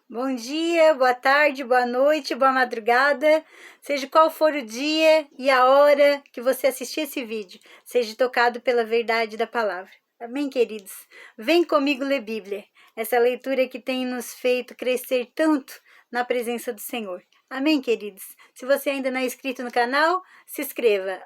Bom dia, boa tarde, boa noite, boa madrugada, seja qual for o dia e a hora que você assistir esse vídeo, seja tocado pela verdade da palavra. Amém, queridos? Vem comigo ler Bíblia, essa leitura que tem nos feito crescer tanto na presença do Senhor. Amém, queridos? Se você ainda não é inscrito no canal, se inscreva.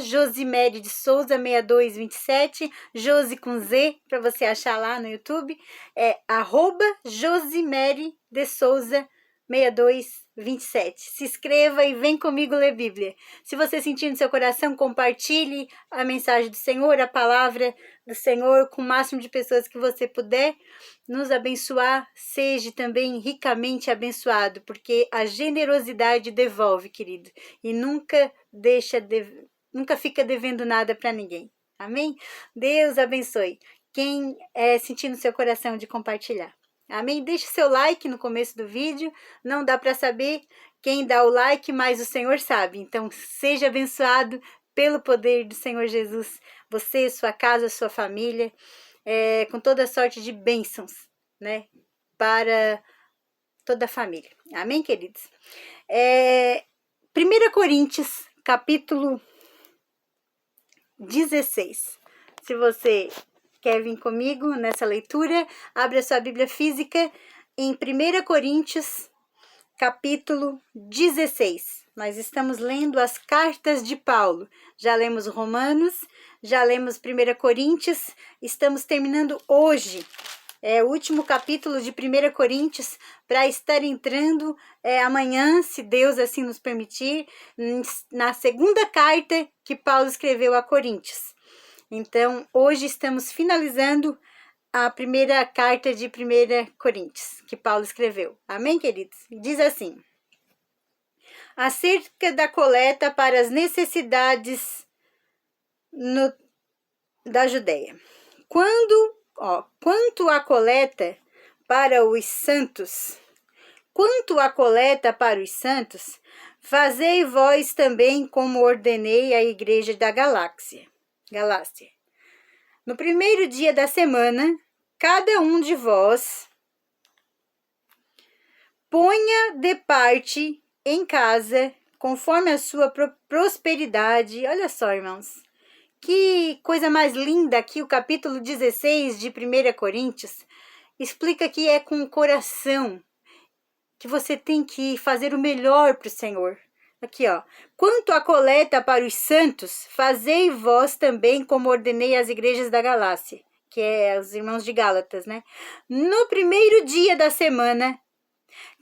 @Josimere de Souza 6227, Josi com Z, para você achar lá no YouTube. É @Josimere de Souza 6227. Se inscreva e vem comigo ler Bíblia. Se você sentir no seu coração, compartilhe a mensagem do Senhor, a palavra do Senhor com o máximo de pessoas que você puder nos abençoar. Seja também ricamente abençoado, porque a generosidade devolve, querido, e nunca fica devendo nada para ninguém. Amém? Deus abençoe. Quem sentir no seu coração de compartilhar. Amém? Deixe seu like no começo do vídeo. Não dá para saber quem dá o like, mas o Senhor sabe. Então, seja abençoado pelo poder do Senhor Jesus. Você, sua casa, sua família, com toda sorte de bênçãos, né? Para toda a família. Amém, queridos? 1 Coríntios, capítulo 16. Se você quer vir comigo nessa leitura, abre a sua Bíblia física em 1 Coríntios, capítulo 16. Nós estamos lendo as cartas de Paulo. Já lemos Romanos, já lemos 1 Coríntios, estamos terminando hoje o último capítulo de 1 Coríntios, para estar entrando amanhã, se Deus assim nos permitir, na segunda carta que Paulo escreveu a Coríntios. Então, hoje estamos finalizando a primeira carta de 1 Coríntios, que Paulo escreveu. Amém, queridos? Diz assim: acerca da coleta para da Judéia. Quanto à coleta para os santos, fazei vós também como ordenei à igreja da Galácia. No primeiro dia da semana, cada um de vós ponha de parte em casa, conforme a sua prosperidade. Olha só, irmãos, que coisa mais linda aqui, o capítulo 16 de 1 Coríntios, explica que é com o coração que você tem que fazer o melhor para o Senhor. Aqui, ó. Quanto à coleta para os santos, fazei vós também como ordenei às igrejas da Galácia, que é os irmãos de Gálatas, né? No primeiro dia da semana,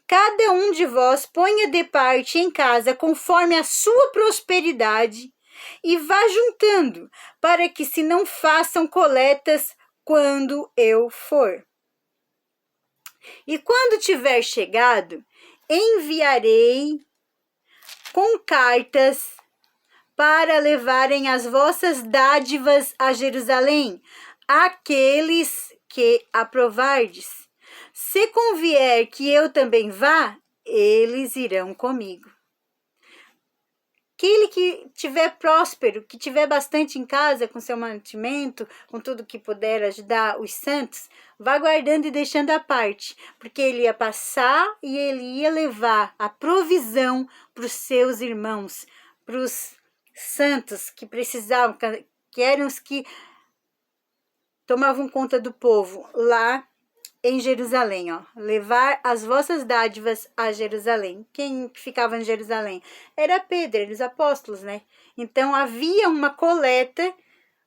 cada um de vós ponha de parte em casa conforme a sua prosperidade e vá juntando, para que se não façam coletas quando eu for. E quando tiver chegado, enviarei com cartas para levarem as vossas dádivas a Jerusalém, aqueles que aprovardes. Se convier que eu também vá, eles irão comigo. Aquele que tiver próspero, que tiver bastante em casa com seu mantimento, com tudo que puder ajudar os santos, vá guardando e deixando à parte, porque ele ia passar e ele ia levar a provisão para os seus irmãos, para os santos que precisavam, que eram os que tomavam conta do povo lá em Jerusalém, ó, levar as vossas dádivas a Jerusalém. Quem ficava em Jerusalém? Era Pedro, os apóstolos, né? Então havia uma coleta,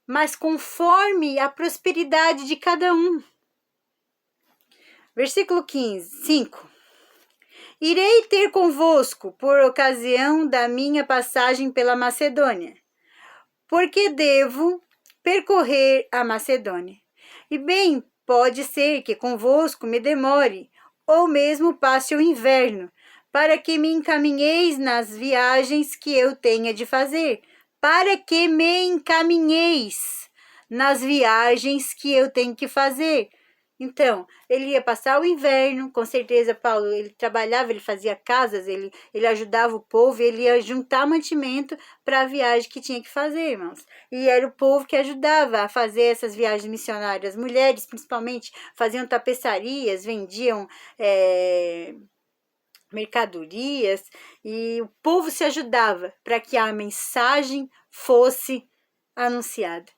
mas conforme a prosperidade de cada um. Versículo 5. Irei ter convosco por ocasião da minha passagem pela Macedônia, porque devo percorrer a Macedônia. E bem, pode ser que convosco me demore, ou mesmo passe o inverno, para que me encaminheis nas viagens que eu tenha de fazer. Para que me encaminheis nas viagens que eu tenho que fazer. Então, ele ia passar o inverno, com certeza, Paulo, ele trabalhava, ele fazia casas, ele ajudava o povo, ele ia juntar mantimento para a viagem que tinha que fazer, irmãos. E era o povo que ajudava a fazer essas viagens missionárias. As mulheres, principalmente, faziam tapeçarias, vendiam mercadorias, e o povo se ajudava para que a mensagem fosse anunciada.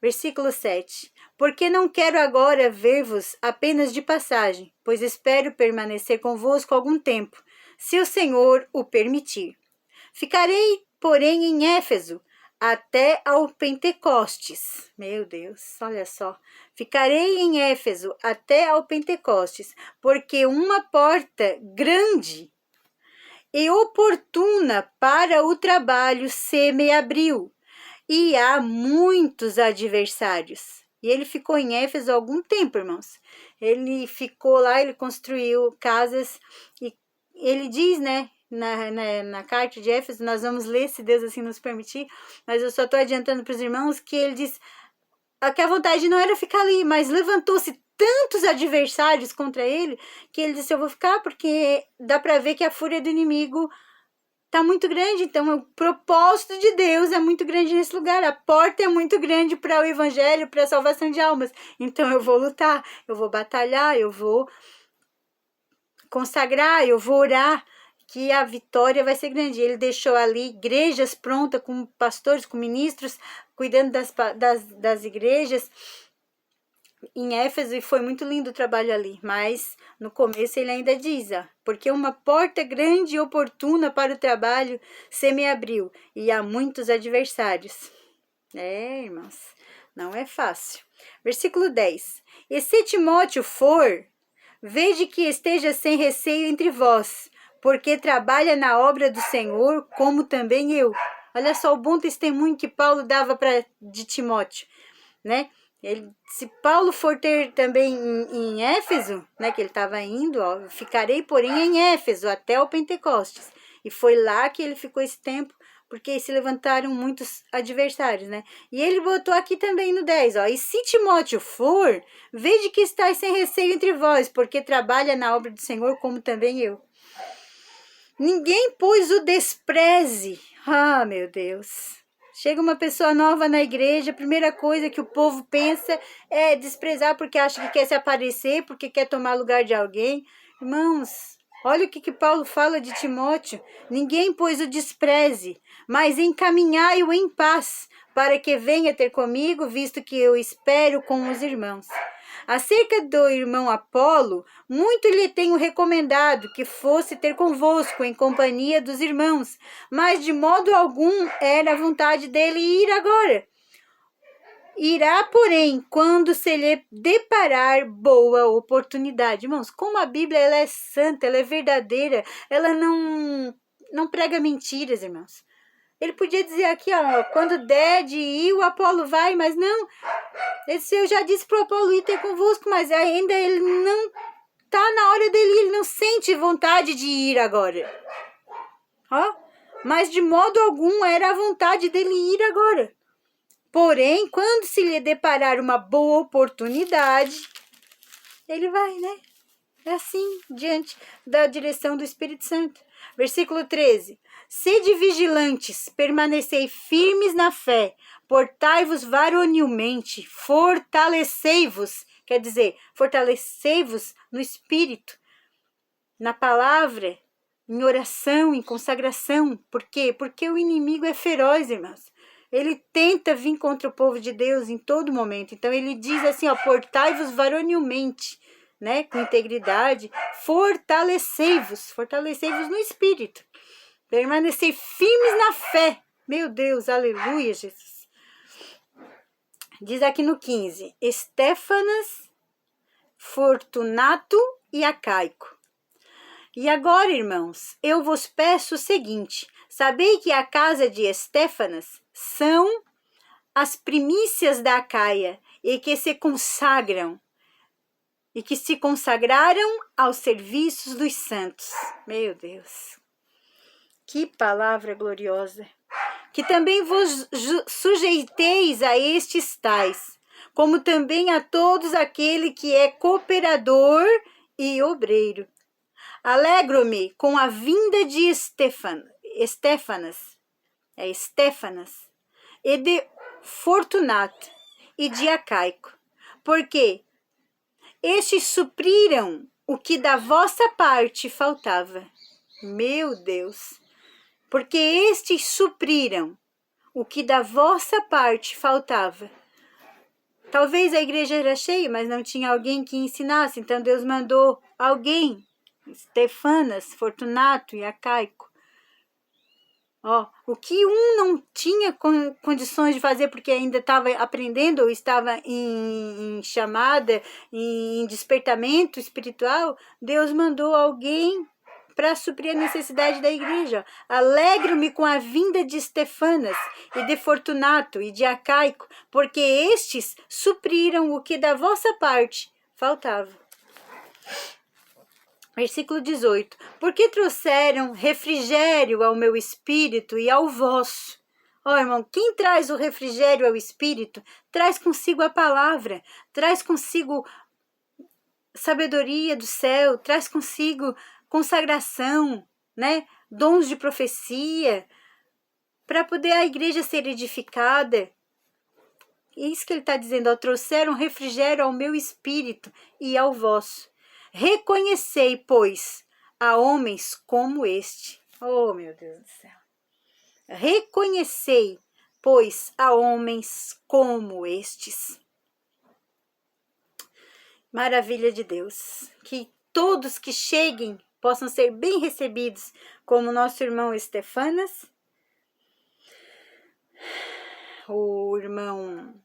Versículo 7. Porque não quero agora ver-vos apenas de passagem, pois espero permanecer convosco algum tempo, se o Senhor o permitir. Ficarei, porém, em Éfeso até ao Pentecostes. Meu Deus, olha só. Ficarei em Éfeso até ao Pentecostes, porque uma porta grande e oportuna para o trabalho se me abriu, e há muitos adversários. E ele ficou em Éfeso há algum tempo, irmãos. Ele ficou lá, ele construiu casas, e ele diz, né, na carta de Éfeso, nós vamos ler, se Deus assim nos permitir, mas eu só estou adiantando para os irmãos que ele diz que a vontade não era ficar ali, mas levantou-se tantos adversários contra ele, que ele disse, eu vou ficar, porque dá para ver que a fúria do inimigo tá muito grande, então o propósito de Deus é muito grande nesse lugar, a porta é muito grande para o evangelho, para a salvação de almas, então eu vou lutar, eu vou batalhar, eu vou consagrar, eu vou orar, que a vitória vai ser grande. Ele deixou ali igrejas prontas, com pastores, com ministros, cuidando das igrejas em Éfeso, e foi muito lindo o trabalho ali, mas no começo ele ainda diz, porque uma porta grande e oportuna para o trabalho se me abriu, e há muitos adversários. Irmãos, não é fácil. Versículo 10. E se Timóteo for, vede que esteja sem receio entre vós, porque trabalha na obra do Senhor, como também eu. Olha só o bom testemunho que Paulo dava de Timóteo, né? Se Paulo for ter também em Éfeso, né, que ele estava indo, ficarei, porém, em Éfeso até o Pentecostes. E foi lá que ele ficou esse tempo, porque se levantaram muitos adversários, né? E ele botou aqui também no 10, e se Timóteo for, vede que estáis sem receio entre vós, porque trabalha na obra do Senhor, como também eu. Ninguém, pois, o despreze. Meu Deus. Chega uma pessoa nova na igreja, a primeira coisa que o povo pensa é desprezar porque acha que quer se aparecer, porque quer tomar lugar de alguém. Irmãos, olha o que Paulo fala de Timóteo. Ninguém, pois, o despreze, mas encaminhai-o em paz, para que venha ter comigo, visto que eu espero com os irmãos. Acerca do irmão Apolo, muito lhe tenho recomendado que fosse ter convosco em companhia dos irmãos, mas de modo algum era a vontade dele ir agora. Irá, porém, quando se lhe deparar boa oportunidade. Irmãos, como a Bíblia ela é santa, ela é verdadeira, ela não prega mentiras, irmãos. Ele podia dizer aqui, quando der de ir, o Apolo vai, mas não. Eu já disse para o Apolo ir ter convosco, mas ainda ele não está na hora dele, ele não sente vontade de ir agora. Mas de modo algum era a vontade dele ir agora. Porém, quando se lhe deparar uma boa oportunidade, ele vai, né? É assim, diante da direção do Espírito Santo. Versículo 13. Sede vigilantes, permanecei firmes na fé, portai-vos varonilmente, fortalecei-vos, quer dizer, fortalecei-vos no Espírito, na palavra, em oração, em consagração. Por quê? Porque o inimigo é feroz, irmãos. Ele tenta vir contra o povo de Deus em todo momento. Então ele diz assim, portai-vos varonilmente, né, com integridade, fortalecei-vos no Espírito. Permanecei firmes na fé. Meu Deus, aleluia, Jesus. Diz aqui no 15, Estéfanas, Fortunato e Acaico. E agora, irmãos, eu vos peço o seguinte, sabei que a casa de Estéfanas são as primícias da Acaia e que se consagraram aos serviços dos santos. Meu Deus. Que palavra gloriosa! Que também vos sujeiteis a estes tais, como também a todos aquele que é cooperador e obreiro. Alegro-me com a vinda de Estéfanas, e de Fortunato e de Acaico, porque estes supriram o que da vossa parte faltava. Meu Deus! Porque estes supriram o que da vossa parte faltava. Talvez a igreja era cheia, mas não tinha alguém que ensinasse, então Deus mandou alguém, Estefanas, Fortunato e Acaico. O que um não tinha condições de fazer porque ainda estava aprendendo ou estava em chamada, em despertamento espiritual, Deus mandou alguém para suprir a necessidade da igreja. Alegro-me com a vinda de Estefanas e de Fortunato e de Acaico, porque estes supriram o que da vossa parte faltava. Versículo 18. Porque trouxeram refrigério ao meu espírito e ao vosso. Irmão, quem traz o refrigério ao espírito, traz consigo a palavra, traz consigo sabedoria do céu, traz consigo consagração, né? Dons de profecia, para poder a igreja ser edificada. É isso que ele está dizendo, trouxeram refrigério ao meu espírito e ao vosso. Reconhecei, pois, a homens como este. Oh, meu Deus do céu. Reconhecei, pois, a homens como estes. Maravilha de Deus. Que todos que cheguem possam ser bem recebidos, como nosso irmão Estefanas, o irmão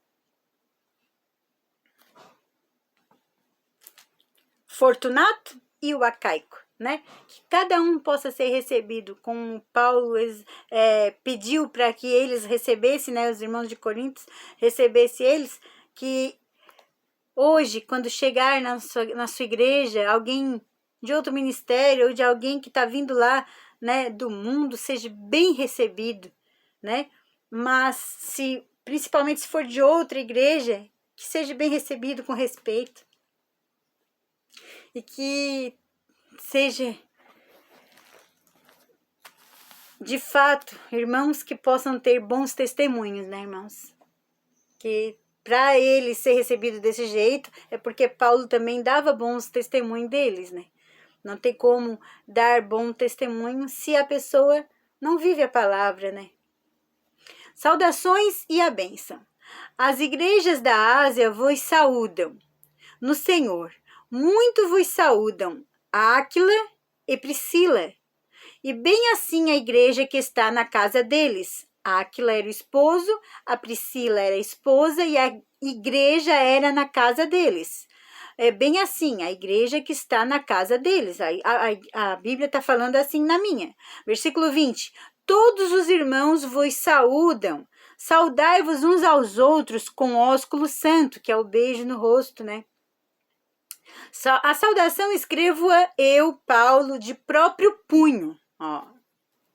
Fortunato e o Acaico, né? Que cada um possa ser recebido, como Paulo pediu para que eles recebessem, né? Os irmãos de Corinto recebessem eles, que hoje, quando chegar na sua igreja, alguém de outro ministério ou de alguém que está vindo lá, né, do mundo, seja bem recebido, né? Mas principalmente se for de outra igreja, que seja bem recebido com respeito. E que seja, de fato, irmãos que possam ter bons testemunhos, né, irmãos? Que para ele ser recebido desse jeito, é porque Paulo também dava bons testemunhos deles, né? Não tem como dar bom testemunho se a pessoa não vive a palavra, né? Saudações e a bênção. As igrejas da Ásia vos saúdam no Senhor. Muito vos saúdam Áquila e Priscila, e bem assim a igreja que está na casa deles. Áquila era o esposo, a Priscila era a esposa e a igreja era na casa deles. É bem assim, a igreja que está na casa deles. A Bíblia está falando assim na minha. Versículo 20. Todos os irmãos vos saúdam. Saudai-vos uns aos outros com ósculo santo, que é o beijo no rosto, né? A saudação escrevo-a eu, Paulo, de próprio punho.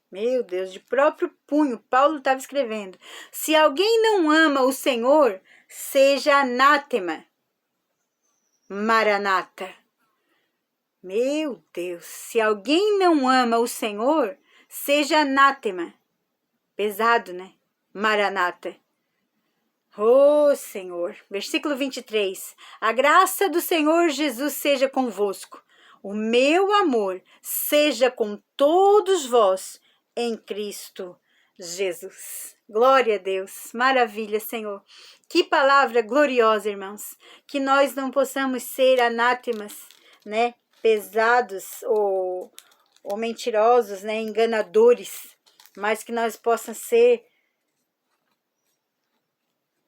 Meu Deus, de próprio punho, Paulo estava escrevendo. Se alguém não ama o Senhor, seja anátema. Maranata. Meu Deus, se alguém não ama o Senhor, seja anátema. Pesado, né? Maranata. Oh, Senhor. Versículo 23. A graça do Senhor Jesus seja convosco. O meu amor seja com todos vós em Cristo Jesus. Glória a Deus. Maravilha, Senhor. Que palavra gloriosa, irmãos. Que nós não possamos ser anátemas, né? Pesados ou mentirosos, né? Enganadores. Mas que nós possamos ser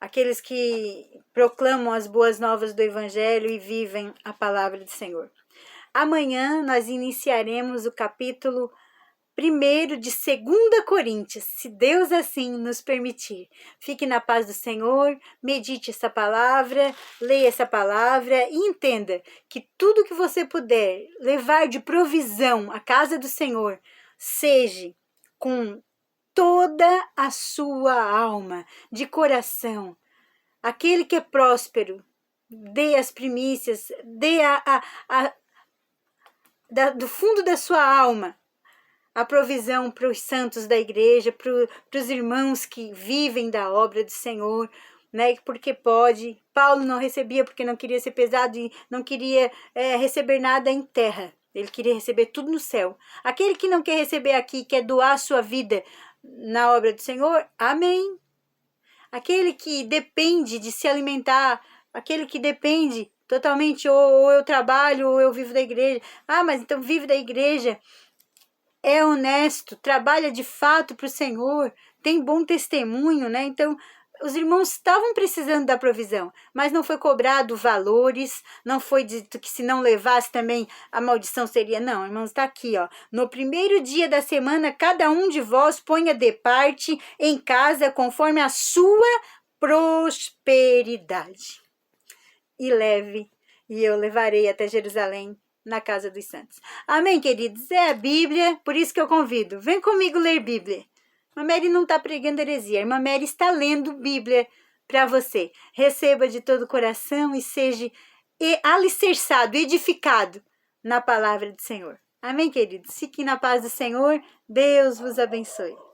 aqueles que proclamam as boas novas do Evangelho e vivem a palavra do Senhor. Amanhã nós iniciaremos o capítulo 1 de 2 Coríntios, se Deus assim nos permitir. Fique na paz do Senhor, medite essa palavra, leia essa palavra e entenda que tudo que você puder levar de provisão à casa do Senhor, seja com toda a sua alma, de coração, aquele que é próspero, dê as primícias, dê do fundo da sua alma a provisão para os santos da igreja, para os irmãos que vivem da obra do Senhor, né? Porque pode. Paulo não recebia porque não queria ser pesado e não queria receber nada em terra. Ele queria receber tudo no céu. Aquele que não quer receber aqui, quer doar a sua vida na obra do Senhor, amém. Aquele que depende de se alimentar, aquele que depende totalmente, ou eu trabalho, ou eu vivo da igreja. Ah, mas então vive da igreja, é honesto, trabalha de fato para o Senhor, tem bom testemunho, né? Então, os irmãos estavam precisando da provisão, mas não foi cobrado valores, não foi dito que se não levasse também a maldição seria. Não, irmãos, está aqui, ó. No primeiro dia da semana, cada um de vós ponha de parte em casa conforme a sua prosperidade. E leve, e eu levarei até Jerusalém, na casa dos santos. Amém, queridos? É a Bíblia, por isso que eu convido. Vem comigo ler Bíblia. A Mary não está pregando heresia. A irmã Mary está lendo Bíblia para você. Receba de todo o coração e seja alicerçado, edificado na palavra do Senhor. Amém, queridos? Fiquem na paz do Senhor. Deus vos abençoe.